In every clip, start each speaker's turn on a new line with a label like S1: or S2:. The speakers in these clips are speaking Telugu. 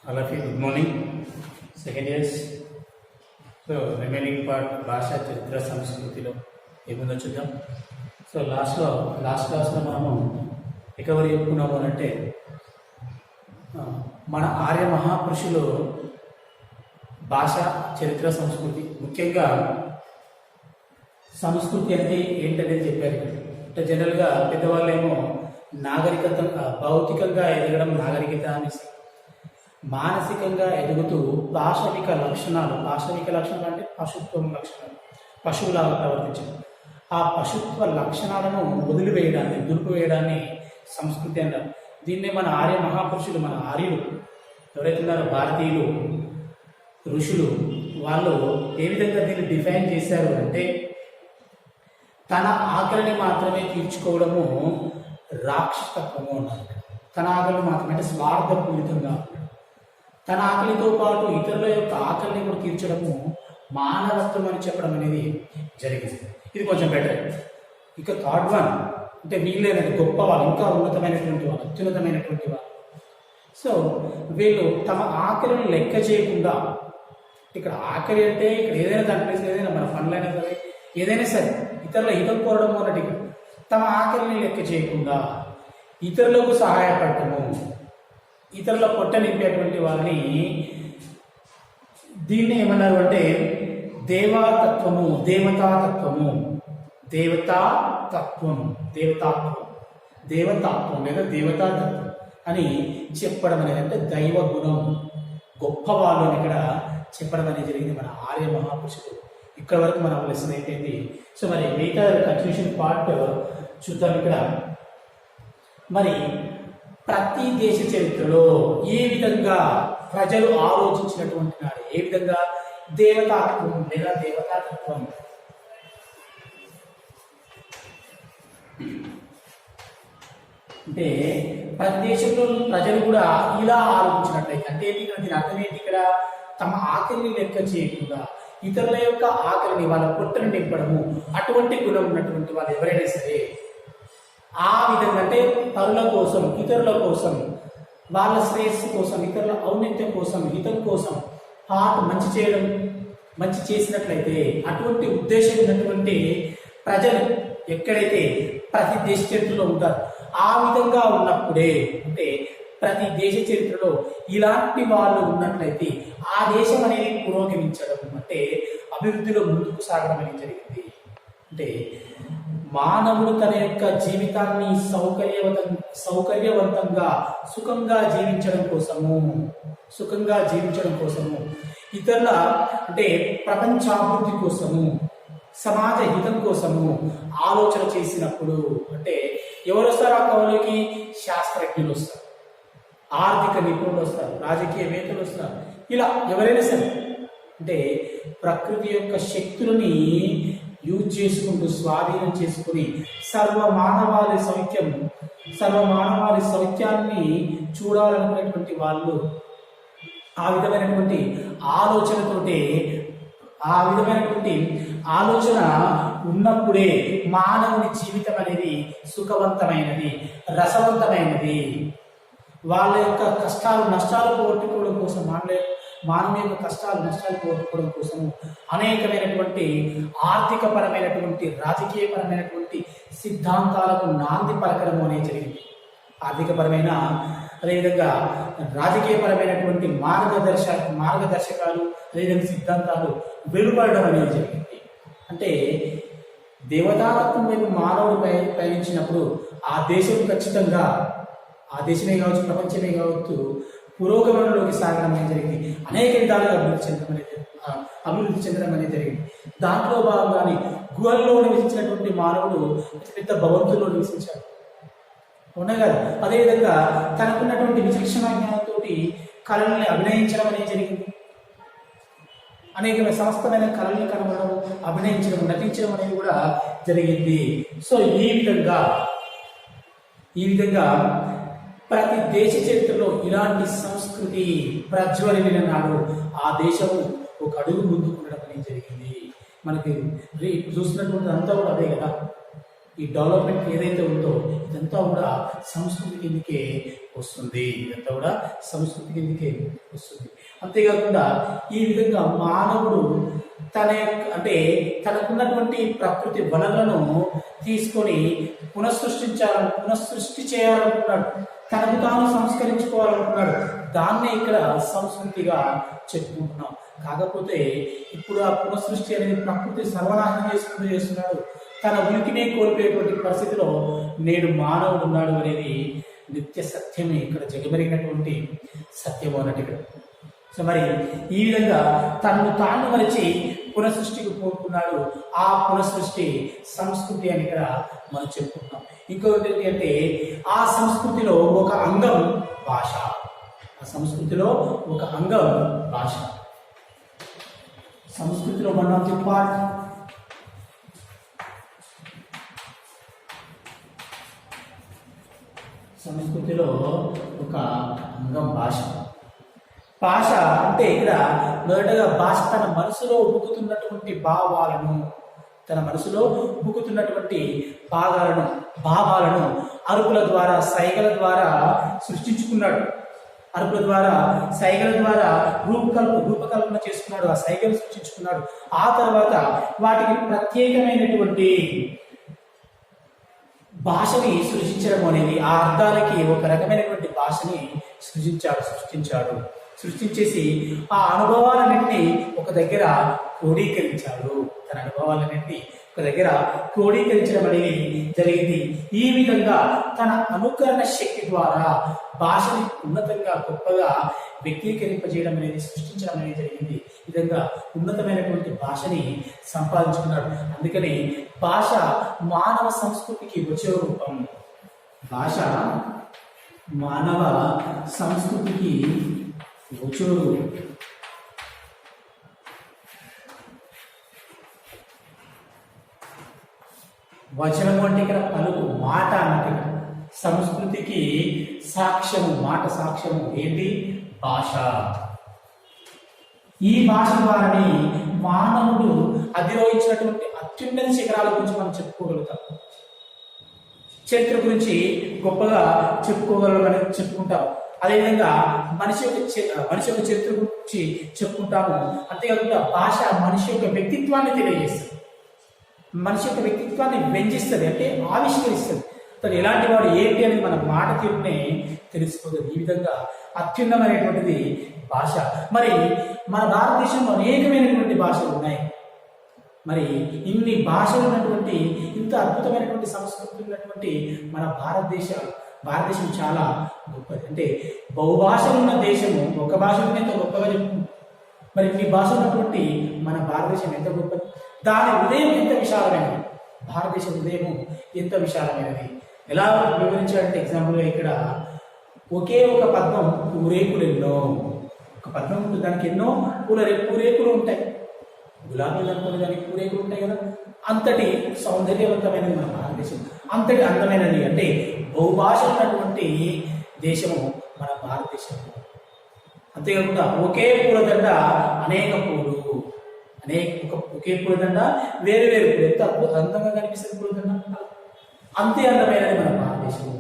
S1: All of you, good morning. Second years. So remaining part భాషా చరిత్ర సంస్కృతిలో ఏముందో చూద్దాం. సో లాస్ట్ క్లాస్లో మనము రికవరీ చెప్పుకున్నాము అంటే మన ఆర్య మహాపురుషులు భాష చరిత్ర సంస్కృతి ముఖ్యంగా సంస్కృతి అంటే ఏంటనేది చెప్పారు. అంటే జనరల్గా పెద్దవాళ్ళేమో నాగరికత భౌతికంగా ఎదగడం నాగరికత అనేసి, మానసికంగా ఎదుగుతూ పాశవిక లక్షణాలు అంటే పశుత్వం లక్షణాలు, పశువులాగా ప్రవర్తించడం, ఆ పశుత్వ లక్షణాలను వదిలివేయడాన్ని దులిపివేయడాన్ని సంస్కృతి అన్నారు. దీన్నే మన ఆర్య మహాపురుషులు, మన ఆర్యులు ఎవరైతే ఉన్నారో భారతీయులు ఋషులు, వాళ్ళు ఏ విధంగా దీన్ని డిఫైన్ చేశారు అంటే తన ఆకలిని మాత్రమే తీర్చుకోవడము రాక్షసత్వము అన్నారు. తన ఆకలిని మాత్రమే అంటే స్వార్థపూరితంగా, తన ఆకలితో పాటు ఇతరుల యొక్క ఆకలిని కూడా తీర్చడము మానవత్వం అని చెప్పడం అనేది జరిగింది. ఇది కొంచెం బెటర్. ఇక థర్డ్ వన్ అంటే వీళ్ళేనది గొప్ప వాళ్ళు, ఇంకా ఉన్నతమైనటువంటి వాళ్ళు, అత్యున్నతమైనటువంటి వాళ్ళు. సో వీళ్ళు తమ ఆకలిని లెక్క చేయకుండా, ఇక్కడ ఆకలి అంటే ఇక్కడ ఏదైనా దాని ప్లేస్ ఏదైనా మన పనులైనా సరే ఏదైనా సరే ఇతరుల హితం కోరడం అన్నట్టు తమ ఆకలిని లెక్క చేయకుండా ఇతరులకు సహాయపడటము, ఇతరుల పొట్ట నింపేటువంటి వాళ్ళని దీన్ని ఏమన్నారు అంటే దేవతాత్వం లేదా దేవతాతత్వం అని చెప్పడం అనేది, అంటే దైవ గుణం గొప్పవాళ్ళు అని ఇక్కడ చెప్పడం అనేది జరిగింది మన ఆర్య మహాపురుషులు. ఇక్కడ వరకు మనం లెసన్ అయిపోయింది. సో మరి మిగతా కంటిన్యూషన్ పార్ట్ చూద్దాం. ఇక్కడ మరి ప్రతి దేశ చరిత్రలో ఏ విధంగా ప్రజలు ఆలోచించినటువంటి నాడు, ఏ విధంగా దేవతాత్వం లేదా దేవతాతత్వం అంటే ప్రతి దేశంలో ప్రజలు కూడా ఇలా ఆలోచించినట్లయితే, అంటే ఇక్కడ దీని అర్థం ఏంటి, ఇక్కడ తమ ఆకలిని లెక్క చేయకుండా ఇతరుల యొక్క ఆకలిని, వాళ్ళ పొట్టను నింపడము, అటువంటి గుణం ఉన్నటువంటి వాళ్ళు ఎవరైనా సరే ఆ విధంగా అంటే పరుల కోసం, ఇతరుల కోసం, వాళ్ళ శ్రేయస్సు కోసం, ఇతరుల ఔన్నత్యం కోసం, హితం కోసం మంచి చేయడం, మంచి చేసినట్లయితే అటువంటి ఉద్దేశం ఉన్నటువంటి ప్రజలు ఎక్కడైతే ప్రతి దేశ చరిత్రలో ఉంటారు, ఆ విధంగా ఉన్నప్పుడే, అంటే ప్రతి దేశ చరిత్రలో ఇలాంటి వాళ్ళు ఉన్నట్లయితే ఆ దేశం అనేది పురోగమించడం, అంటే అభివృద్ధిలో ముందుకు సాగడం అనేది జరిగింది. అంటే మానవుడు తన యొక్క జీవితాన్ని సౌకర్యవంతంగా సుఖంగా జీవించడం కోసము, ఇతరుల అంటే ప్రపంచాభివృద్ధి కోసము, సమాజ హితం కోసము ఆలోచన చేసినప్పుడు, అంటే ఎవరు వస్తారు ఆ కవులకి? శాస్త్రజ్ఞులు వస్తారు, ఆర్థిక నిపుణులు వస్తారు, రాజకీయవేత్తలు వస్తారు, ఇలా ఎవరైనా సరే అంటే ప్రకృతి యొక్క శక్తులని యూజ్ చేసుకుంటూ, స్వాధీనం చేసుకుని సర్వమానవాళి సౌఖ్యాన్ని చూడాలనుకునేటువంటి వాళ్ళు ఆ విధమైనటువంటి ఆలోచన ఉన్నప్పుడే మానవుని జీవితం అనేది సుఖవంతమైనది, రసవంతమైనది. వాళ్ళ యొక్క కష్టాలు నష్టాలు పోగొట్టుకోవడం కోసం, మానవ యొక్క కష్టాలు నష్టాలు పోగొట్టుకోవడం కోసం అనేకమైనటువంటి ఆర్థికపరమైనటువంటి, రాజకీయపరమైనటువంటి సిద్ధాంతాలకు నాంది పలకడం అనేది జరిగింది. ఆర్థికపరమైన, అదేవిధంగా రాజకీయపరమైనటువంటి మార్గదర్శకాలు, అదేవిధంగా సిద్ధాంతాలు వెలువడడం అనేది జరిగింది. అంటే దేవతాతత్వం వైపు మానవుడు పయనించినప్పుడు ఆ దేశం ఖచ్చితంగా, ఆ దేశమే కావచ్చు, ప్రపంచమే కావచ్చు, పురోగమనంలోకి సాగడం అనేది జరిగింది. అనేక విధాలుగా అభివృద్ధి చెందడం అనేది జరిగింది. దాంట్లో భాగంగానే గుహల్లో నివసించినటువంటి మానవుడు పెద్ద భవంతుల్లో నివసించాడు, అవునా కదా? అదేవిధంగా తనకున్నటువంటి విచక్షణ జ్ఞానంతో కళల్ని అభినయించడం అనేది జరిగింది. అనేక సమస్తమైన కళల్ని కనుగొనడం, అభినయించడం, నటించడం అనేది కూడా జరిగింది. సో ఈ విధంగా ప్రతి దేశ చరిత్రలో ఇలాంటి సంస్కృతి ప్రజ్వలిన నాడు ఆ దేశము ఒక అడుగు ముందుకు ఉండడం అనేది జరిగింది. మనకి చూసినటువంటి అంతా కూడా అదే కదా. ఈ డెవలప్మెంట్ ఏదైతే ఉందో ఇదంతా కూడా సంస్కృతి కిందకే వస్తుంది. ఇదంతా కూడా సంస్కృతి కిందకే వస్తుంది. అంతేకాకుండా ఈ విధంగా మానవుడు అంటే తనకున్నటువంటి ప్రకృతి వనరులను తీసుకొని పునఃసృష్టి చేయాలనుకున్నాడు. తనకు తాను సంస్కరించుకోవాలనుకున్నాడు. దాన్నే ఇక్కడ సంస్కృతిగా చెప్పుకుంటున్నాం. కాకపోతే ఇప్పుడు ఆ పునఃసృష్టి అనేది ప్రకృతి సర్వనాశనం చేస్తున్నాడు. తన ఉనికినే కోల్పోయేటువంటి పరిస్థితిలో నేడు మానవుడు ఉన్నాడు అనేది నిత్య సత్యమే, ఇక్కడ జగమెరిగినటువంటి సత్యము అన్నట్టు ఇక్కడ. సో మరి ఈ విధంగా తనను తాను మరిచి పునఃసృష్టికి కోరుకున్నాడు. ఆ పునఃసృష్టి సంస్కృతి అని ఇక్కడ మనం చెప్పుకుంటున్నాం. ఇంకొకటి ఏంటి అంటే ఆ సంస్కృతిలో ఒక అంగం భాష. ఆ సంస్కృతిలో ఒక అంగం భాష. సంస్కృతిలో వన్ ఆఫ్ ది పార్ట్ సంస్కృతిలో ఒక అంగం భాష. భాష అంటే ఇక్కడ మొదటగా భాష తన మనసులో ఉబుకుతున్నటువంటి భావాలను, తన మనసులో ఉబుకుతున్నటువంటి భావాలను అరుపుల ద్వారా, సైగల ద్వారా సృష్టించుకున్నాడు. అరుపుల ద్వారా, సైగల ద్వారా రూపకల్పన చేసుకున్నాడు. ఆ సైగలు సృష్టించుకున్నాడు. ఆ తర్వాత వాటికి ప్రత్యేకమైనటువంటి భాషని సృష్టించడం అనేది, ఆ అర్థాలకి ఒక రకమైనటువంటి భాషని సృష్టించాడు. సృష్టించేసి ఆ అనుభవాలన్నింటినీ ఒక దగ్గర క్రోడీకరించాడు. తన అనుభవాలన్నింటినీ ఒక దగ్గర క్రోడీకరించడం అనేది జరిగింది. ఈ విధంగా తన అనుకరణ శక్తి ద్వారా భాషని ఉన్నతంగా, గొప్పగా వ్యక్తీకరింపజేయడం అనేది, సృష్టించడం అనేది జరిగింది. ఈ విధంగా ఉన్నతమైనటువంటి భాషని సంపాదించుకున్నాడు. అందుకని భాష మానవ సంస్కృతికి వచ్చే రూపం. భాష మానవ సంస్కృతికి వచ్చోడు. వచనము అంటే ఇక్కడ పలుకు, మాట అంటే సంస్కృతికి సాక్ష్యము, మాట సాక్ష్యము ఏంటి? భాష. ఈ భాష ద్వారానే మానవుడు అధిరోహించినటువంటి అత్యున్నత శిఖరాల గురించి మనం చెప్పుకోగలుగుతాం. చరిత్ర గురించి గొప్పగా చెప్పుకుంటాం. అదేవిధంగా మనిషి యొక్క చరిత్ర గురించి చెప్పుకుంటాము. అంతేకాకుండా భాష మనిషి యొక్క వ్యక్తిత్వాన్ని తెలియజేస్తుంది. మనిషి యొక్క వ్యక్తిత్వాన్ని వ్యంజిస్తుంది, అంటే ఆవిష్కరిస్తుంది. తను ఎలాంటి వాడు ఏంటి అనేది మన మాట తీరునే తెలుసుకోగలదు. ఈ విధంగా అత్యున్నమైనటువంటిది భాష. మరి మన భారతదేశంలో అనేకమైనటువంటి భాషలు ఉన్నాయి. మరి ఇన్ని భాషలు ఉన్నటువంటి, ఇంత అద్భుతమైనటువంటి సంస్కృతి ఉన్నటువంటి మన భారతదేశం చాలా గొప్పది. అంటే బహుభాషలు ఉన్న దేశము ఒక భాషను ఎంత గొప్పగా చెప్పుకుంటాం. మరి ఇన్ని భాషలు ఉన్నటువంటి మన భారతదేశం ఎంత గొప్పది. దాని హృదయం ఎంత విశాలమైనది. భారతదేశం హృదయం ఎంత విశాలమైనది. ఎలా వివరించాలంటే ఎగ్జాంపుల్గా ఇక్కడ ఒకే ఒక పద్మం పూరేకులు ఎన్నో, ఒక పద్మం ఉంటుంది, దానికి ఎన్నో పూరేకులు ఉంటాయి. గులాబీలు అనుకునే దానికి పూరేకులు ఉంటాయి కదా. అంతటి సౌందర్యవంతమైనది మన భారతదేశం, అంతటి అందమైనది. అంటే బహుభాష ఉన్నటువంటి దేశము మన భారతదేశము. అంతేకాకుండా ఒకే పూలదండ అనేక పూలు, ఒకే పూలదండ వేరు వేరు పూలు. ఎంత అందంగా కనిపిస్తుంది పూలదండ, అంతే అందమైనది మన భారతదేశము.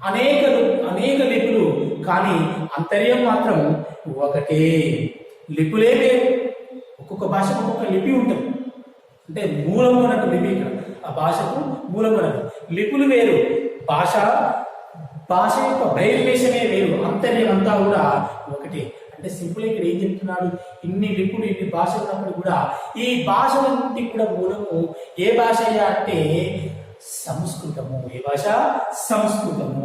S1: అనేక లిపులు, కానీ అంతర్యం మాత్రం ఒకటే. లిపులే వేరు. ఒక్కొక్క భాషకు ఒక్కొక్క లిపి ఉంటుంది. అంటే మూలము అన్నట్టు లిపి ఇక్కడ, ఆ భాషకు మూలము అన్నట్టు. లిపులు వేరు, భాష యొక్క బహిర్వేషమే వేరు, అంతర్యం అంతా కూడా ఒకటి. అంటే సింపుల్ ఇక్కడ ఏం చెప్తున్నాడు? ఇన్ని లిపులు, ఇన్ని భాషలు ఉన్నప్పుడు కూడా ఈ భాషలన్నింటి కూడా మూలము ఏ భాష అయ్యా అంటే సంస్కృతము. ఏ భాష? సంస్కృతము.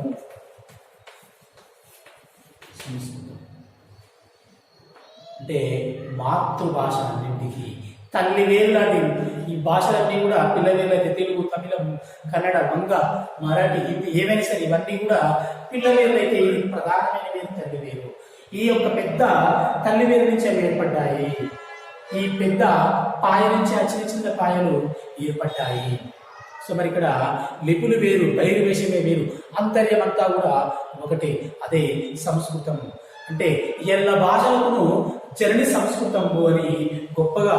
S1: అంటే మాతృభాష అన్నింటికి తల్లి వేరు లాంటి ఈ భాషలన్నీ కూడా పిల్లవేలు అయితే తెలుగు, తమిళం, కన్నడ, వంగ, మరాఠీ, హిందీ ఏమైనా సరే ఇవన్నీ కూడా పిల్లవేలు అయితే ఇది ప్రధానమైన వేరు తల్లి వేరు. ఈ యొక్క పెద్ద తల్లి వేరు నుంచి అవి ఏర్పడ్డాయి. ఈ పెద్ద పాయ నుంచి ఆ చిన్న చిన్న పాయలు ఏర్పడ్డాయి. సో మరి ఇక్కడ లిపులు వేరు, బహిర్వేషమే వేరు, అంతర్యం అంతా కూడా ఒకటే. అదే సంస్కృతం. అంటే ఎల్ల భాషలను జనని సంస్కృతము అని గొప్పగా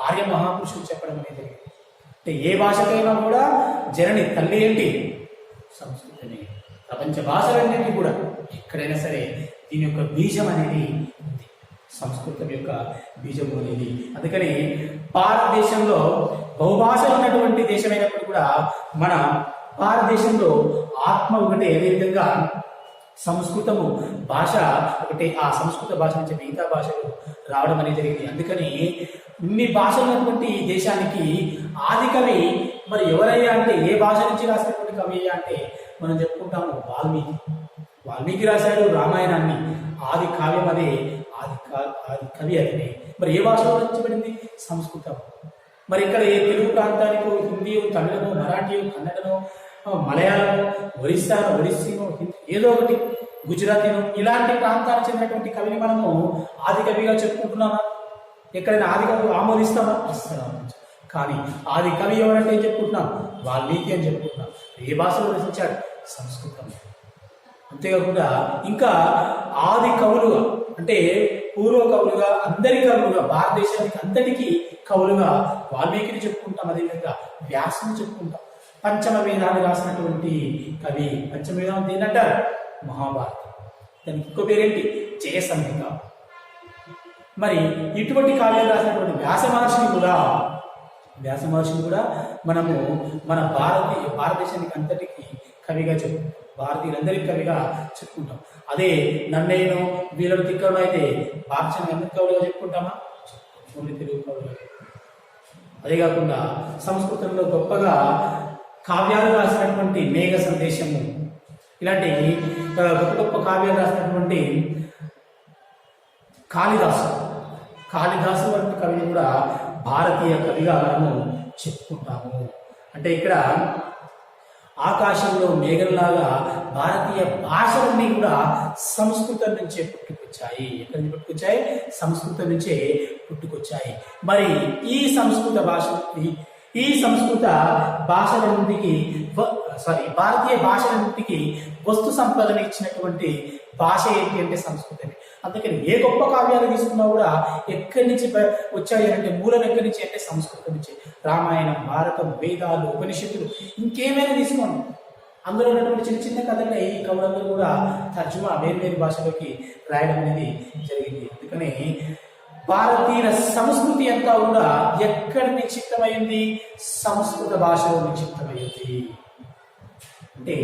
S1: ఆర్య మహాపురుషులు చెప్పడం అనేది జరిగింది. అంటే ఏ భాషకైనా కూడా జనని తల్లి ఏంటి? సంస్కృతమే. ప్రపంచ భాషలన్నింటినీ కూడా ఎక్కడైనా సరే దీని యొక్క బీజం అనేది ఉంది, సంస్కృతం యొక్క బీజం అనేది. అందుకని భారతదేశంలో బహుభాషలు ఉన్నటువంటి దేశమైనప్పుడు కూడా మన భారతదేశంలో ఆత్మ ఒకటే. అదేవిధంగా సంస్కృతము భాష ఒకటే. ఆ సంస్కృత భాష నుంచి మిగతా భాషలు రావడం అనేది జరిగింది. అందుకని ఇన్ని భాషలు ఉన్నటువంటి ఈ దేశానికి ఆది కవి మరి ఎవరయ్యా అంటే, ఏ భాష నుంచి రాసినటువంటి కవి అయ్యా అంటే మనం చెప్పుకుంటాము వాల్మీకి. వాల్మీకి రాశాడు రామాయణాన్ని. ఆది కావ్యం అదే, ఆది కవి అదే. మరి ఏ భాషలో రచించబడింది? సంస్కృతం. మరి ఇక్కడ ఏ తెలుగు ప్రాంతానికో హిందీయో, తమిళమో, మరాఠీయో, కన్నడనో, మలయాళమో, ఒడిస్సీనో, ఏదో ఒకటి, గుజరాతీనో, ఇలాంటి ప్రాంతాలకు చెందినటువంటి కవిని మనము ఆది కవిగా చెప్పుకుంటున్నామా? ఎక్కడైనా ఆది కవి ఆమోదిస్తామా? అస్సలు. కానీ ఆది కవి ఎవరంటే ఏం చెప్పుకుంటున్నాం? వాల్మీకి అని చెప్పుకుంటున్నాం. ఏ భాషలో రచించాడు? సంస్కృతం. అంతేకాకుండా ఇంకా ఆది కవులుగా అంటే పూర్వ కవులుగా, అందరి కవులుగా, భారతదేశానికి అంతటికీ కవులుగా వాల్మీకిని చెప్పుకుంటాం. అదేవిధంగా వ్యాసుని చెప్పుకుంటాం. పంచమ వేదాన్ని రాసినటువంటి కవి. పంచమ వేదం ఏంటంటారు? మహాభారతం. దానికి ఇంకో పేరేంటి? జయ సంహిత. మరి ఇటువంటి కావ్యాలు రాసినటువంటి వ్యాస మహర్షిని కూడా మనము మన భారతదేశానికి అంతటికి కవిగా చెప్పుకుంటాం. భారతీయులందరికీ కవిగా చెప్పుకుంటాం. అదే నన్నయ్యను వీళ్ళను తిక్కడం అయితే భారతదేశానికి అందరి కవులుగా చెప్పుకుంటామా? ఓన్లీ తెలుగు కవులుగా. అదే కాకుండా సంస్కృతంలో గొప్పగా కావ్యాలు రాసినటువంటి మేఘ సందేశము, ఇలాంటి గొప్ప గొప్ప కావ్యాలు రాసినటువంటి కాళిదాసు వంటి కవిని కూడా భారతీయ కవిగా మనము చెప్పుకుంటాము. అంటే ఇక్కడ ఆకాశంలో మేఘంలాగా భారతీయ భాషలన్నీ కూడా సంస్కృతం నుంచే పుట్టుకొచ్చాయి. ఎక్కడి నుంచి పుట్టుకొచ్చాయి? సంస్కృతం నుంచే పుట్టుకొచ్చాయి. మరి ఈ సంస్కృత భాషలన్నింటికి భారతీయ భాషలన్నింటికి వస్తు సంపదను ఇచ్చినటువంటి భాష ఏంటి అంటే సంస్కృతమే. అందుకని ఏ గొప్ప కావ్యాలు తీసుకున్నా కూడా ఎక్కడి నుంచి వచ్చాయి అంటే మూలం ఎక్కడి నుంచి అంటే సంస్కృతం నుంచి. రామాయణం, భారతం, వేదాలు, ఉపనిషత్తులు, ఇంకేమైనా తీసుకోండి, అందులో ఉన్నటువంటి చిన్న చిన్న కథలే ఈ కవులందరూ కూడా తర్జుమా వేరు భాషలోకి రాయడం అనేది జరిగింది. అందుకని భారతీయ సంస్కృతి అంతా కూడా ఎక్కడ నిక్షిప్తమైంది? సంస్కృత భాషలో నిక్షిప్తమైంది. అంటే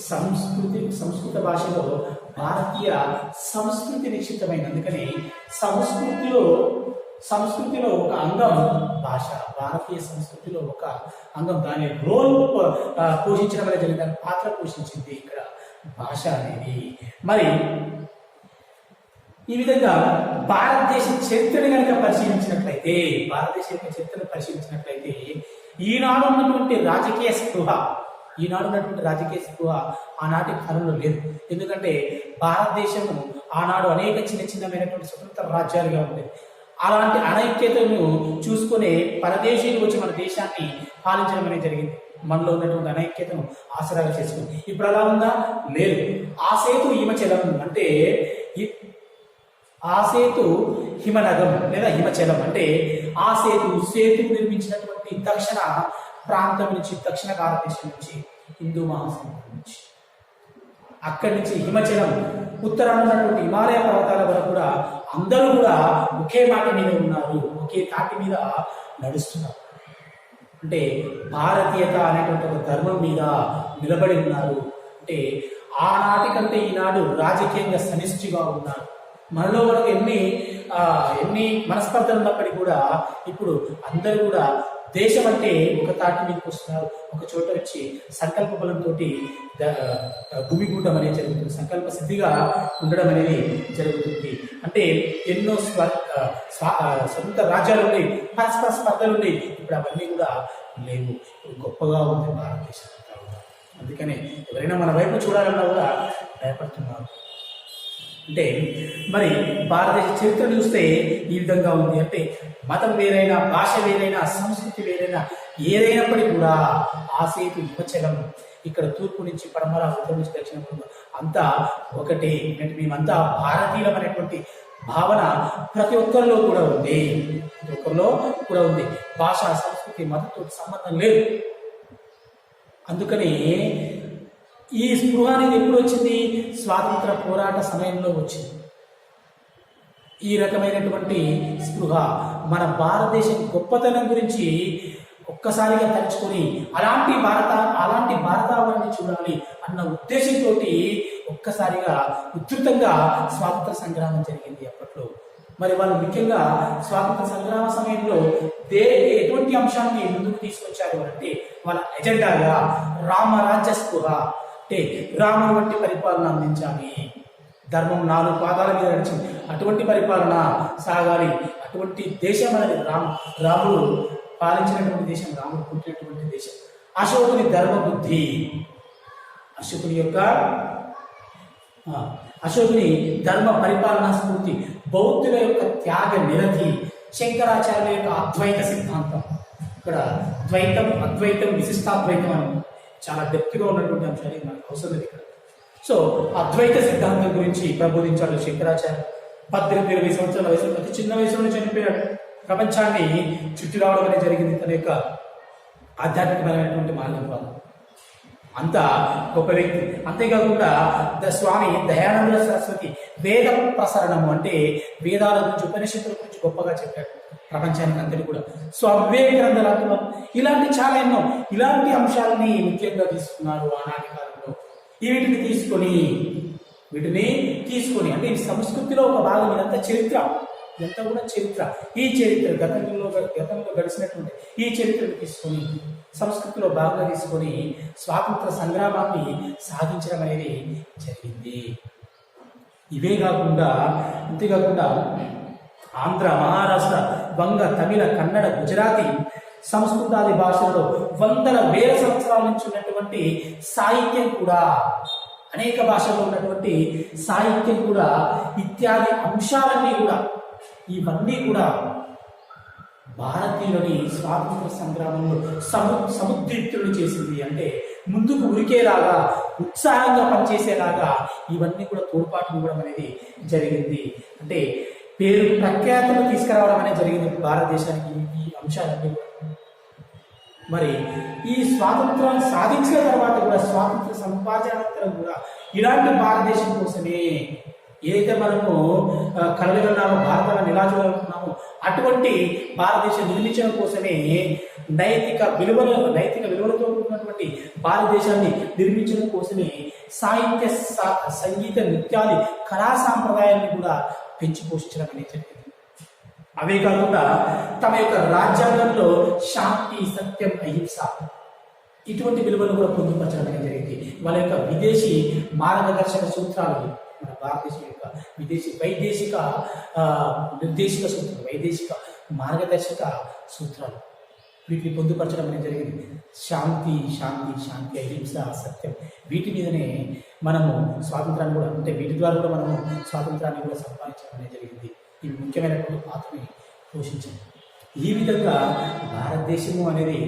S1: సంస్కృత భాషలో భారతీయ సంస్కృతి నిక్షిప్తమైంది. అందుకని సంస్కృతిలో ఒక అంగం భాష. భారతీయ సంస్కృతిలో ఒక అంగం, దాని రోల్ పోషించడం అనేది జరిగింది, దాని పాత్ర పోషించింది ఇక్కడ భాష అనేది. మరి ఈ విధంగా భారతదేశ చరిత్రను కనుక పరిశీలించినట్లయితే, ఈనాడు ఉన్నటువంటి రాజకీయ స్పృహ ఆనాటి కాలంలో లేదు. ఎందుకంటే భారతదేశము ఆనాడు అనేక చిన్నమైనటువంటి స్వతంత్ర రాజ్యాలుగా ఉండేది. అలాంటి అనైక్యతను చూసుకునే పరదేశీయులు వచ్చి మన దేశాన్ని పాలించడం అనేది జరిగింది. మనలో ఉన్నటువంటి అనైక్యతను ఆసరాగా చేసుకుంది. ఇప్పుడు అలా ఉందా? లేదు. ఆసేతు హిమచలం అంటే ఆసేతు హిమనగం లేదా హిమచలం అంటే సేతు నిర్మించినటువంటి దక్షిణ ప్రాంతం నుంచి, దక్షిణ భారతదేశం నుంచి, హిందూ మహాసముద్రం నుంచి, అక్కడి నుంచి హిమచలం ఉత్తరాన ఉన్నటువంటి హిమాలయ పర్వతాల వరకు కూడా అందరూ కూడా ఒకే మాట మీద ఉన్నారు, ఒకే తాటి మీద నడుస్తున్నారు. అంటే భారతీయత అనేటువంటి ఒక ధర్మం మీద నిలబడి ఉన్నారు. అంటే ఆనాటి కంటే ఈనాడు రాజకీయంగా సమిష్టిగా ఉన్నారు. మనలో మనకు ఎన్ని మనస్పర్ధలు ఉన్నప్పటికీ కూడా ఇప్పుడు అందరూ కూడా దేశం అంటే ఒక తాటి మీదకి వస్తున్నారు. ఒక చోట వచ్చి సంకల్ప బలంతో భూమిగూటం అనేది జరుగుతుంది, సంకల్ప సిద్ధిగా ఉండడం అనేది జరుగుతుంది. అంటే ఎన్నో సొంత రాజ్యాలు ఉన్నాయి, పరస్పర స్పర్ధలు ఉన్నాయి. ఇప్పుడు అవన్నీ కూడా లేవు. గొప్పగా ఉంది భారతదేశం. అందుకనే ఎవరైనా మన వైపు చూడాలన్నా కూడా భయపడుతున్నారు. అంటే మరి భారతదేశ చరిత్ర చూస్తే ఈ విధంగా ఉంది. అంటే మతం వేరైనా, భాష వేరైనా, సంస్కృతి వేరైనా, ఏదైనప్పటికీ కూడా ఆసేతు హిమచలం ఇక్కడ తూర్పు నుంచి పడమర, ఉత్తరం నుంచి దక్షిణం అంతా ఒకటే. అంటే మేమంతా భారతీయులం అనేటువంటి భావన ప్రతి ఒక్కరిలో కూడా ఉంది. భాష, సంస్కృతి, మతంతో సంబంధం లేదు. అందుకని ఈ స్పృహ అనేది ఎప్పుడు వచ్చింది? స్వాతంత్ర పోరాట సమయంలో వచ్చింది. ఈ రకమైనటువంటి స్పృహ మన భారతదేశం గొప్పతనం గురించి ఒక్కసారిగా తలుచుకొని అలాంటి భారతావరణి చూడాలి అన్న ఉద్దేశంతో ఒక్కసారిగా ఉధృతంగా స్వాతంత్ర సంగ్రామం జరిగింది అప్పట్లో. మరి వాళ్ళు ముఖ్యంగా స్వాతంత్ర సంగ్రామ సమయంలో ఎటువంటి అంశాన్ని ముందుకు తీసుకొచ్చారు అంటే వాళ్ళ ఎజెండాగా రామరాజ్య స్పృహ, అంటే రాముని వంటి పరిపాలన అందించాలి, ధర్మం 4 పాదాల మీద నడిచింది, అటువంటి పరిపాలన సాగాలి, అటువంటి దేశం అనేది రాముడు పాలించినటువంటి దేశం, రాముడు పుట్టినటువంటి దేశం. అశోకుని ధర్మబుద్ధి, అశోకుని ధర్మ పరిపాలనా స్ఫూర్తి, బౌద్ధుల యొక్క త్యాగ నిరతి, శంకరాచార్యుల యొక్క అద్వైత సిద్ధాంతం. ఇక్కడ ద్వైతం, అద్వైతం, విశిష్టాద్వైతం అని చాలా డెప్త్గా ఉన్నటువంటి అంశాలు మనకు అవసరం లేదు ఇక్కడ. సో అద్వైత సిద్ధాంతం గురించి ప్రబోధించాడు శంకరాచార్య. 18-20 సంవత్సరాల వయసులో, అతి చిన్న వయసులోనే చనిపోయాడు. ప్రపంచాన్ని చుట్టి రావడం అనేది జరిగింది తన యొక్క ఆధ్యాత్మికమైనటువంటి మార్గం ద్వారా. అంత గొప్ప వ్యక్తి. అంతేకాకుండా స్వామి దయానంద సరస్వతి వేద ప్రసరణము, అంటే వేదాల గురించి, ఉపనిషత్తుల గురించి గొప్పగా చెప్పాడు ప్రపంచానికి అంతటి కూడా. స్వామి వివేకానంద ఇలాంటి చాలా ఎన్నో ఇలాంటి అంశాలని ముఖ్యంగా తీసుకున్నారు ఆనాటి కాలంలో. వీటిని తీసుకొని అంటే సంస్కృతిలో ఒక భాగం. ఇదంతా చరిత్ర, ఇదంతా కూడా చరిత్ర. ఈ చరిత్ర గతంలో గడిచినటువంటి ఈ చరిత్రను తీసుకొని సంస్కృతిలో భాగంగా తీసుకొని స్వాతంత్ర సంగ్రామాన్ని సాధించడం అనేది జరిగింది. అంతేకాకుండా ఆంధ్ర, మహారాష్ట్ర, వంగ, తమిళ, కన్నడ, గుజరాతీ, సంస్కృతాది భాషలలో వందల వేల సంవత్సరాల నుంచి ఉన్నటువంటి సాహిత్యం కూడా, అనేక భాషల్లో ఉన్నటువంటి సాహిత్యం కూడా, ఇత్యాది అంశాలన్నీ కూడా, ఇవన్నీ కూడా భారతీయులని స్వాతంత్ర సంగ్రామంలో సముద్రిక్తులు చేసింది. అంటే ముందుకు ఉరికేలాగా, ఉత్సాహంగా పనిచేసేలాగా ఇవన్నీ కూడా తోడ్పాటు ఇవ్వడం అనేది జరిగింది. అంటే పేరు ప్రఖ్యాతులు తీసుకురావడం అనేది జరిగింది భారతదేశానికి ఈ అంశాలన్నీ. మరి ఈ స్వాతంత్రాన్ని సాధించిన తర్వాత కూడా, స్వాతంత్ర సంపాదనానంతరం కూడా ఇలాంటి భారతదేశం కోసమే ఏదైతే మనము కలలున్నామో, భారతాన్ని నిలాచుకున్నామో, అటువంటి భారతదేశం నిర్మించడం కోసమే నైతిక విలువలతో ఉన్నటువంటి భారతదేశాన్ని నిర్మించడం కోసమే సాహిత్య, సంగీత, నృత్యాలు, కళా సాంప్రదాయాన్ని కూడా పెంచి పోషించడం అనేది జరిగింది. అవే కాకుండా తమ యొక్క రాజ్యాంగంలో శాంతి, సత్యం, అహింస ఇటువంటి విలువలు కూడా పొందుపరచడం అనేది జరిగింది. వాళ్ళ యొక్క విదేశీ మార్గదర్శక సూత్రాలు, మన భారతదేశం యొక్క వైదేశిక నిర్దేశిక సూత్రాలు, వైదేశిక మార్గదర్శక సూత్రాలు వీటిని పొందుపరచడం అనేది జరిగింది. శాంతి, అహింస, సత్యం, వీటి మీదనే మనము స్వాతంత్రాన్ని కూడా, అంటే వీటి ద్వారా కూడా మనము స్వాతంత్రాన్ని కూడా సంపాదించడం అనేది జరిగింది. ఇవి ముఖ్యమైనటువంటి పాత్రని పోషించింది. ఈ విధంగా భారతదేశము అనేది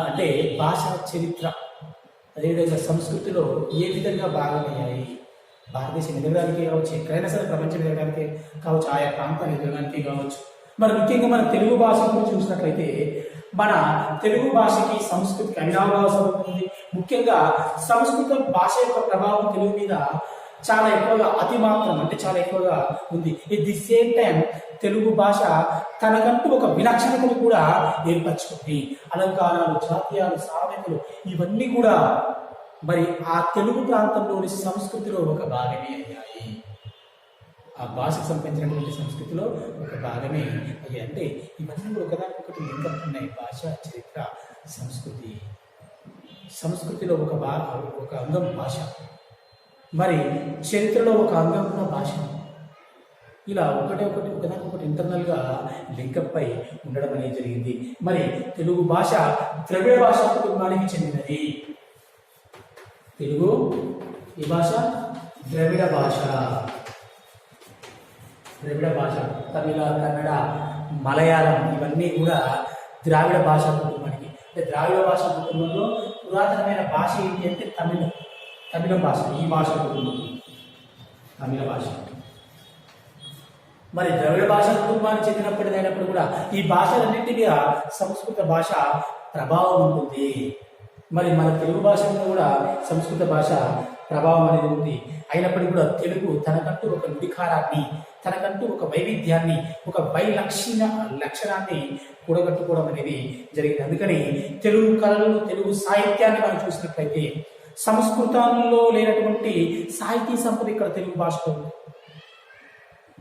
S1: అంటే భాష, చరిత్ర, అదేవిధంగా సంస్కృతిలో ఏ విధంగా భాగమయ్యాయి, భారతదేశం ఎదగడానికి కావచ్చు, ఎక్కడైనా సరే ప్రపంచం ఎదగడానికి కావచ్చు, ఆయా ప్రాంతాలు ఎదగడానికి కావచ్చు. మరి ముఖ్యంగా మన తెలుగు భాష గురించి చూసినట్లయితే, మన తెలుగు భాషకి సంస్కృతికి అవినాభావ సంబంధం ఉంది. ముఖ్యంగా సంస్కృత భాష యొక్క ప్రభావం తెలుగు మీద చాలా ఎక్కువగా, అంటే చాలా ఎక్కువగా ఉంది. At the same time Telugu భాష తనకంటూ ఒక విలక్షణతను కూడా ఏర్పరచుకుంది. అలంకారాలు, జాతీయాలు, సామెతలు ఇవన్నీ కూడా మరి ఆ తెలుగు ప్రాంతంలోని సంస్కృతిలో ఒక భాగమే అయ్యాయి. ఆ భాషకు సంబంధించినటువంటి సంస్కృతిలో ఒక భాగమే అయ్యాయి. అంటే ఇవన్నీ కూడా ఒకదానికొకటి లింకప్ ఉన్నాయి. భాష, చరిత్ర, సంస్కృతిలో ఒక అంగం భాష, మరి చరిత్రలో ఒక అంగం కూడా భాష. ఇలా ఒకదానికొకటి ఇంటర్నల్గా లింకప్ అయి ఉండడం అనేది జరిగింది. మరి తెలుగు భాష ద్రవిడ భాషా కుటుంబానికి చెందినది. ఈ భాష ద్రవిడ భాష. తమిళ, కన్నడ, మలయాళం ఇవన్నీ కూడా ద్రావిడ భాషా కుటుంబానికి. అంటే ద్రావిడ భాషా కుటుంబంలో పురాతనమైన భాష ఏంటి అంటే తమిళ భాష. ఈ భాష కుటుంబం తమిళ భాష. మరి ద్రవిడ భాషా కుటుంబానికి చెందినప్పటిదైనప్పుడు కూడా ఈ భాషలన్నింటి మీద సంస్కృత భాష ప్రభావం ఉంటుంది. మరి మన తెలుగు భాష మీద కూడా సంస్కృత భాష ప్రభావం అనేది ఉంది. అయినప్పటికీ కూడా తెలుగు తనకంటూ ఒక నుడికారాన్ని, తనకంటూ ఒక వైవిధ్యాన్ని, ఒక లక్షణాన్ని కూడగట్టుకోవడం అనేది జరిగింది. అందుకని తెలుగు కళలు, తెలుగు సాహిత్యాన్ని మనం చూసినట్లయితే సంస్కృతంలో లేనటువంటి సాహితీ సంపద ఇక్కడ తెలుగు భాషలో ఉంది.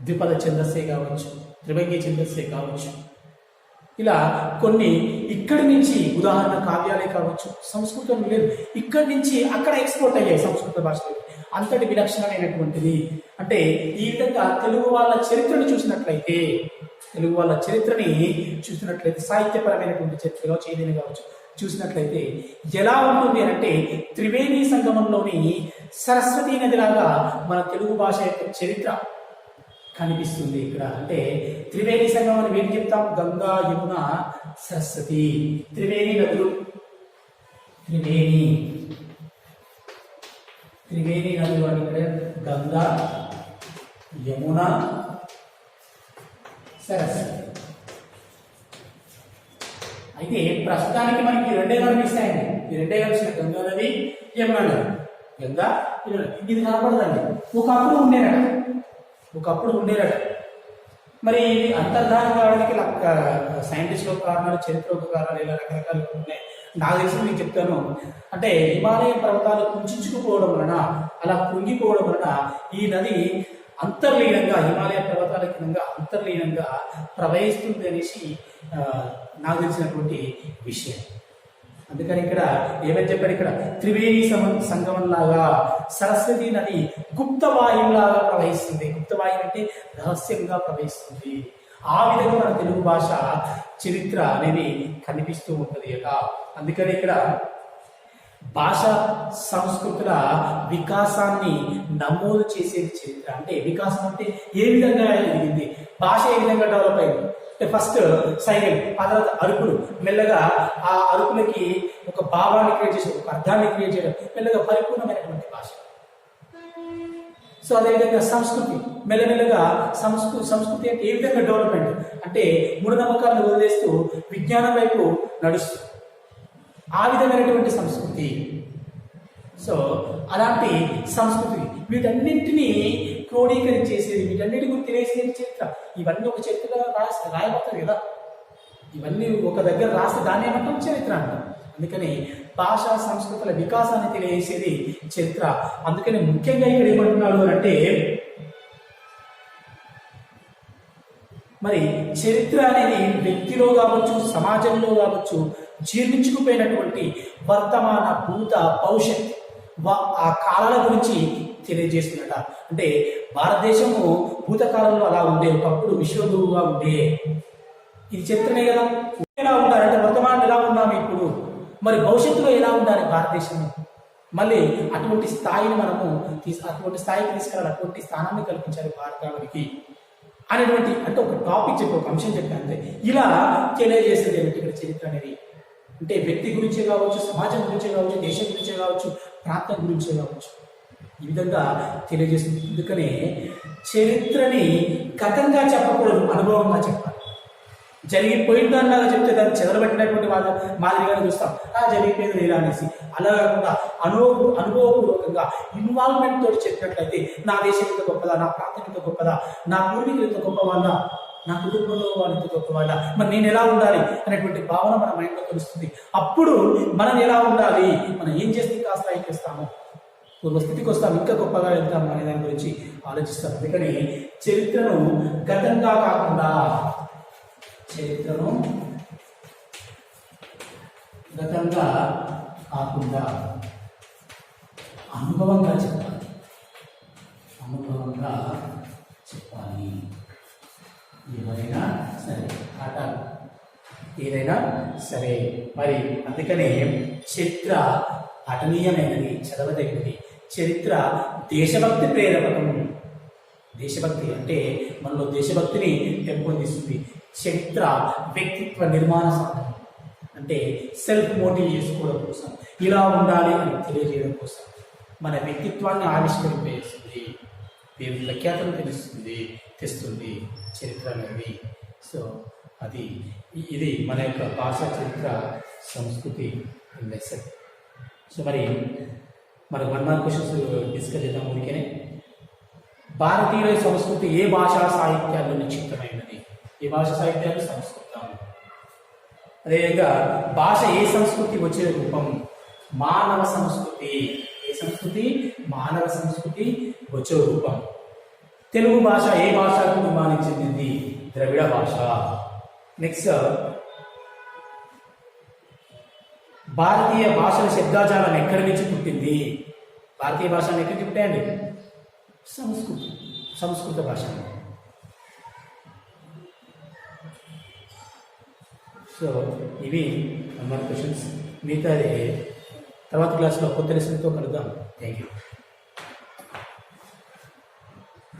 S1: ద్విపద ఛందస్సే కావచ్చు, త్రిభంగి ఛందస్సే కావచ్చు, ఇలా కొన్ని ఇక్కడి నుంచి ఉదాహరణ కావ్యాలే కావచ్చు, సంస్కృతం లేదు, ఇక్కడి నుంచి అక్కడ ఎక్స్పోర్ట్ అయ్యాయి సంస్కృత భాషలో. అంతటి విలక్షణమైనటువంటిది. అంటే ఈ విధంగా తెలుగు వాళ్ళ చరిత్రను చూసినట్లయితే సాహిత్యపరమైనటువంటి చరిత్ర కావచ్చు, ఏదైనా కావచ్చు చూసినట్లయితే ఎలా ఉంటుంది అంటే త్రివేణి సంగమంలోని సరస్వతీ నదిలాగా మన తెలుగు భాష యొక్క చరిత్ర కనిపిస్తుంది ఇక్కడ. అంటే త్రివేణి సంగమం అని ఏం చెప్తాం? గంగా, యమున, సరస్వతి, త్రివేణి నదులు. త్రివేణి నదులు అని ఇక్కడ గంగా, యమున, సరస్వతి. అయితే ప్రస్తుతానికి మనకి రెండే కనిపిస్తాయండి. ఈ రెండే కలిసిన గంగా నది, యమున నది. గంగా, యమున ఇది కనపడదండి. ఒకప్పుడు ఉండేరట. మరి అంతర్ధానం కావడానికి సైంటిస్టుల కారణాలు, చరిత్ర కారణాలు, ఇలా రకరకాలు ఉన్నాయి. నాకు తెలిసి మీకు చెప్తాను. అంటే హిమాలయ పర్వతాలు కుంచుకుపోవడం వలన, అలా కృంగిపోవడం వలన ఈ నది అంతర్లీనంగా, హిమాలయ పర్వతాల కింద అంతర్లీనంగా ప్రవహిస్తుంది అనేసి నాకు తెలిసినటువంటి విషయం. అందుకని ఇక్కడ ఏమని చెప్పారు? ఇక్కడ త్రివేణి సంగమం లాగా సరస్వతి నది గుప్తవాయువులాగా ప్రవహిస్తుంది. గుప్తవాయువు అంటే రహస్యంగా ప్రవహిస్తుంది. ఆ విధంగా మన తెలుగు భాష చరిత్ర అనేది కనిపిస్తూ ఉంటుంది అట. అందుకని ఇక్కడ భాష సంస్కృతుల వికాసాన్ని నమోదు చేసేది చరిత్ర. అంటే వికాసం అంటే ఏ విధంగా ఎదిగింది, భాష ఏ విధంగా డెవలప్ అయింది. ఫస్ట్ సైకిల్, ఆ తర్వాత అరుపులు, మెల్లగా ఆ అరుపులకి ఒక భావాన్ని క్రియేట్ చేసి, ఒక అర్థాన్ని క్రియేట్ చేయడం, మెల్లగా పరిపూర్ణమైనటువంటి భాష. సో అదేవిధంగా సంస్కృతి, మెల్లమెల్లగా సంస్కృతి అంటే ఏ విధంగా డెవలప్మెంట్ అంటే మూఢనమ్మకాలను వదిలేస్తూ విజ్ఞానం వైపు నడుస్తూ ఆ విధమైనటువంటి సంస్కృతి. సో అలాంటి సంస్కృతి వీటన్నింటినీ క్రోడీకరించేసేది, వీటన్నిటి గురించి తెలియసేది చరిత్ర. ఇవన్నీ ఒక చరిత్రగా రాయబడతారు కదా. ఇవన్నీ ఒక దగ్గర రాస్తే దాన్ని ఏమంటాం? చరిత్ర అంటాం. అందుకని భాషా సంస్కృతుల వికాసాన్ని తెలియజేసేది చరిత్ర. అందుకని ముఖ్యంగా ఇక్కడ ఏమంటున్నాడు అంటే మరి చరిత్ర అనేది వ్యక్తిలో కావచ్చు, సమాజంలో కావచ్చు జీర్ణించుకుపోయినటువంటి వర్తమాన, భూత, భవిష్యత్ ఆ కాలాల గురించి తెలియజేస్తున్నట. అంటే భారతదేశము భూతకాలంలో అలా ఉండే, ఒకప్పుడు విశ్వగురువుగా ఉండే, ఇది చరిత్రనే కదా. ఎలా ఉండాలంటే వర్తమానం ఎలా ఉన్నాము ఇప్పుడు, మరి భవిష్యత్తులో ఎలా ఉండాలి భారతదేశము, మళ్ళీ అటువంటి స్థాయిని మనము అటువంటి స్థాయికి తీసుకెళ్ళాలి, అటువంటి స్థానాన్ని కల్పించాలి భారతానికి అనేటువంటి అంటే ఒక టాపిక్ చెప్పి, ఒక అంశం చెప్పి అంతే. ఇలా తెలియజేసేది ఏమిటి ఇక్కడ చరిత్ర అనేది? అంటే వ్యక్తి గురించే కావచ్చు, సమాజం గురించే కావచ్చు, దేశం గురించే కావచ్చు, ప్రాంతం గురించే కావచ్చు, ఈ విధంగా తెలియజేస్తుంది. అందుకనే చరిత్రని గతంగా చెప్పకూడదు, అనుభవంగా చెప్పాలి. జరిగిపోయిందన్నగా చెప్తే దాన్ని చెదరబెట్టినటువంటి మాదిరిగానే చూస్తాం, జరిగిపోయింది లేదా అనేసి. అలా కాకుండా అనుభవపూర్వకంగా ఇన్వాల్వ్మెంట్ తోటి చెప్పినట్లయితే నా దేశం ఎంత గొప్పదా, నా ప్రాంతం ఎంత గొప్పదా, నా పూర్వీకులు ఎంత గొప్పవాళ్ళ, నా కుటుంబంలో వాళ్ళు ఎంత గొప్పవాళ్ళ, మరి నేను ఎలా ఉండాలి అనేటువంటి భావన మన మైండ్లో తెలుస్తుంది. అప్పుడు మనం ఎలా ఉండాలి, మనం ఏం చేస్తే ఇంకా స్థాయికి వస్తాము, పూర్వస్థితికి వస్తాం, ఇంకా గొప్పగా వెళ్తాము అనే దాని గురించి ఆలోచిస్తాం. అందుకని చరిత్రను గతంగా కాకుండా అనుభవంగా చెప్పాలి. ఏదైనా సరే మరి అందుకనే చరిత్ర పఠనీయమైనది, చదవదగినది. చరిత్ర దేశభక్తి ప్రేరకం. దేశభక్తి అంటే మనలో దేశభక్తిని పెంపొందిస్తుంది. చరిత్ర వ్యక్తిత్వ నిర్మాణ సాధనం, అంటే సెల్ఫ్ మోటివ్ చేసుకోవడం కోసం, ఇలా ఉండాలి అని తెలియజేయడం కోసం, మన వ్యక్తిత్వాన్ని ఆవిష్కరింపేస్తుంది, పేరు ప్రఖ్యాతను తెస్తుంది చరిత్ర అనేది. సో ఇది మన యొక్క భాషా చరిత్ర సంస్కృతి లెసన్. సో మరి మనకు 1 మార్క్ క్వశ్చన్స్ డిస్కస్ చేద్దాం ఊరికేనే. భారతీయుల సంస్కృతి ఏ భాషా సాహిత్యాల్లో నిక్షిప్తమైనది? ఏ భాషా సాహిత్యాలు? సంస్కృతం. అదేవిధంగా భాష ఏ సంస్కృతి వచ్చే రూపం? మానవ సంస్కృతి. ఏ సంస్కృతి? మానవ సంస్కృతి వచ్చే రూపం. తెలుగు భాష ఏ భాషా కుటుంబానికి చెందింది? ద్రవిడ భాష. నెక్స్ట్, భారతీయ భాషల శబ్దాజాలం ఎక్కడి నుంచి పుట్టింది? భారతీయ భాషను ఎక్కడి నుంచి పుట్టాయండి? సంస్కృత భాష. సో ఇవి 1 మార్క్ క్వశ్చన్స్. మిగతాది తర్వాత క్లాస్లో కొత్త లెసన్తో కలుద్దాం. Thank you.